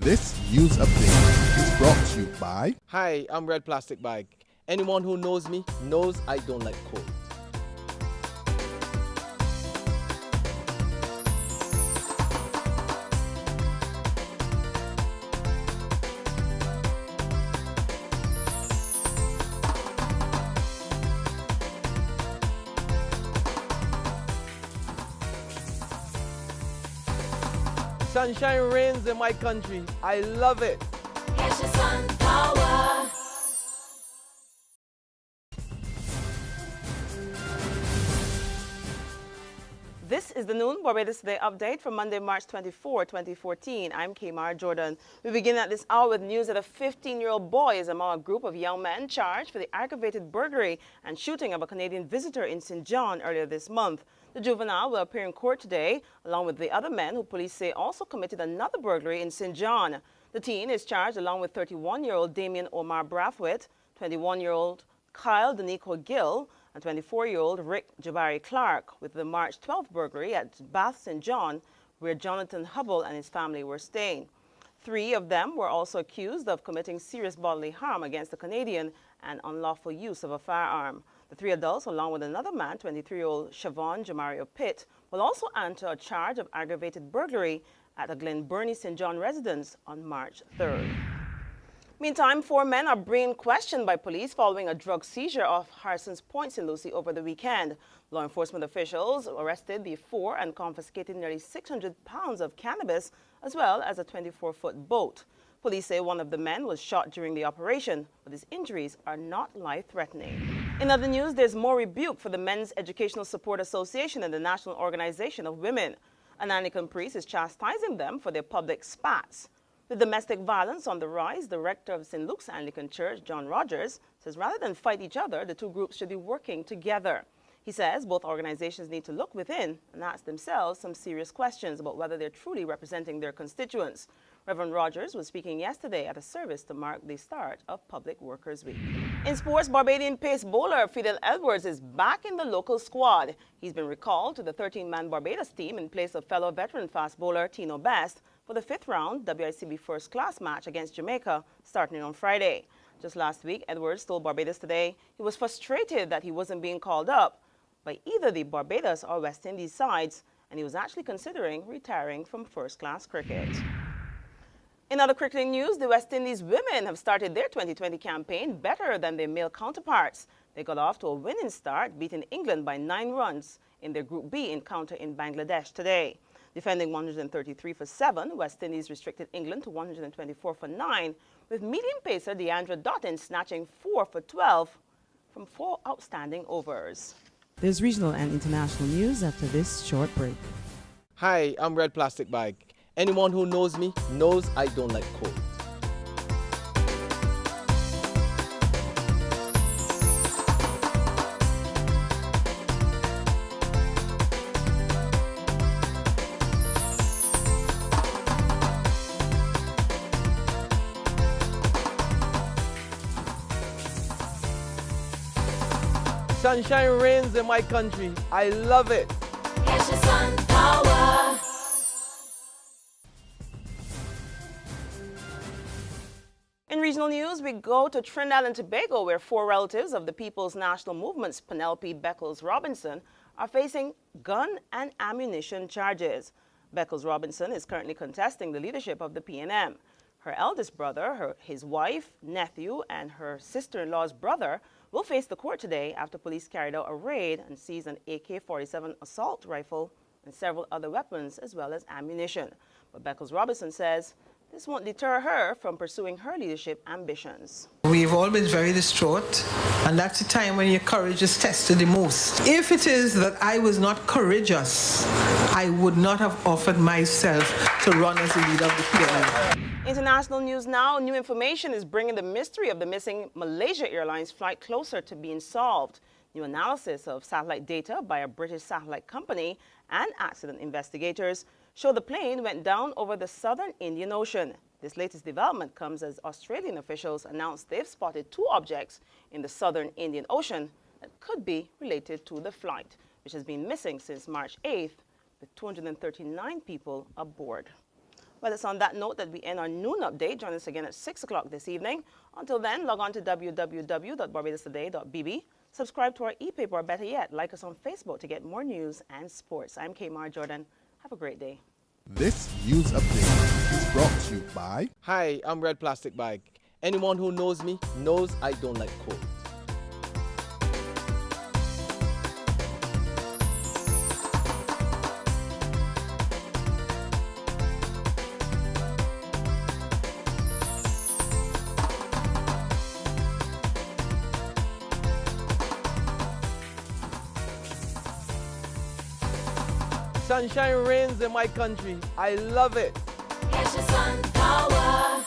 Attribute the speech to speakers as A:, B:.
A: This news update is brought to you by...
B: Hi, I'm Red Plastic Bag. Anyone who knows me knows I don't like cold. Sunshine reigns in my country. I love it.
C: Get your sun power.
D: This is the Noon Barbados Today update for Monday, March 24, 2014. I'm Kamar Jordan. We begin at this hour with news that a 15-year-old boy is among a group of young men charged for the aggravated burglary and shooting of a Canadian visitor in St. John earlier this month. The juvenile will appear in court today, along with the other men who police say also committed another burglary in St. John. The teen is charged along with 31-year-old Damien Omar Brathwaite, 21-year-old Kyle Danico Gill, and 24-year-old Rick Jabari Clark with the March 12th burglary at Bath St. John, where Jonathan Hubble and his family were staying. 3 of them were also accused of committing serious bodily harm against a Canadian and unlawful use of a firearm. The 3 adults, along with another man, 23-year-old Siobhan Jamario Pitt, will also answer a charge of aggravated burglary at a Glen Burnie St. John residence on March 3rd. Meantime, 4 men are being questioned by police following a drug seizure off Harrison's Point, St. Lucie over the weekend. Law enforcement officials arrested the 4 and confiscated nearly 600 pounds of cannabis as well as a 24-foot boat. Police say one of the men was shot during the operation, but his injuries are not life-threatening. In other news, there's more rebuke for the Men's Educational Support Association and the National Organization of Women. An Anglican priest is chastising them for their public spats. With domestic violence on the rise, the rector of St. Luke's Anglican Church, John Rogers, says rather than fight each other, the 2 groups should be working together. He says both organizations need to look within and ask themselves some serious questions about whether they're truly representing their constituents. Reverend Rogers was speaking yesterday at a service to mark the start of Public Workers Week. In sports, Barbadian pace bowler Fidel Edwards is back in the local squad. He's been recalled to the 13-man Barbados team in place of fellow veteran fast bowler Tino Best for the 5th round WICB first class match against Jamaica starting on Friday. Just last week, Edwards told Barbados Today he was frustrated that he wasn't being called up by either the Barbados or West Indies sides, and he was actually considering retiring from first-class cricket. In other cricketing news, the West Indies women have started their 2020 campaign better than their male counterparts. They got off to a winning start, beating England by 9 runs in their Group B encounter in Bangladesh today. Defending 133 for 7, West Indies restricted England to 124 for 9, with medium pacer Deandra Dottin snatching 4 for 12 from 4 outstanding overs.
E: There's regional and international news after this short break.
B: Hi, I'm Red Plastic Bag. Anyone who knows me knows I don't like cold. Sunshine reigns in my country. I love it.
C: Get your sun power.
D: In regional news, we go to Trinidad and Tobago, where 4 relatives of the People's National Movement's Penelope Beckles Robinson are facing gun and ammunition charges. Beckles Robinson is currently contesting the leadership of the PNM. Her eldest brother, his wife, nephew, and her sister-in-law's brother will face the court today after police carried out a raid and seized an AK-47 assault rifle and several other weapons as well as ammunition. But Beckles Robinson says this won't deter her from pursuing her leadership ambitions.
F: We've all been very distraught, and that's the time when your courage is tested the most. If it is that I was not courageous, I would not have offered myself to run as the leader of the PNM.
D: International news now. New information is bringing the mystery of the missing Malaysia Airlines flight closer to being solved. New analysis of satellite data by a British satellite company and accident investigators show the plane went down over the southern Indian Ocean. This latest development comes as Australian officials announced they've spotted 2 objects in the southern Indian Ocean that could be related to the flight, which has been missing since March 8th, with 239 people aboard. Well, it's on that note that we end our noon update. Join us again at 6 o'clock this evening. Until then, log on to www.barbadostoday.bb. Subscribe to our e-paper, or better yet, like us on Facebook to get more news and sports. I'm Kamar Jordan. Have a great day.
A: This news update is brought to you by
B: Hi, I'm Red Plastic Bag. Anyone who knows me knows I don't like cold. Sunshine reigns in my country. I love it.
C: Get your sun power.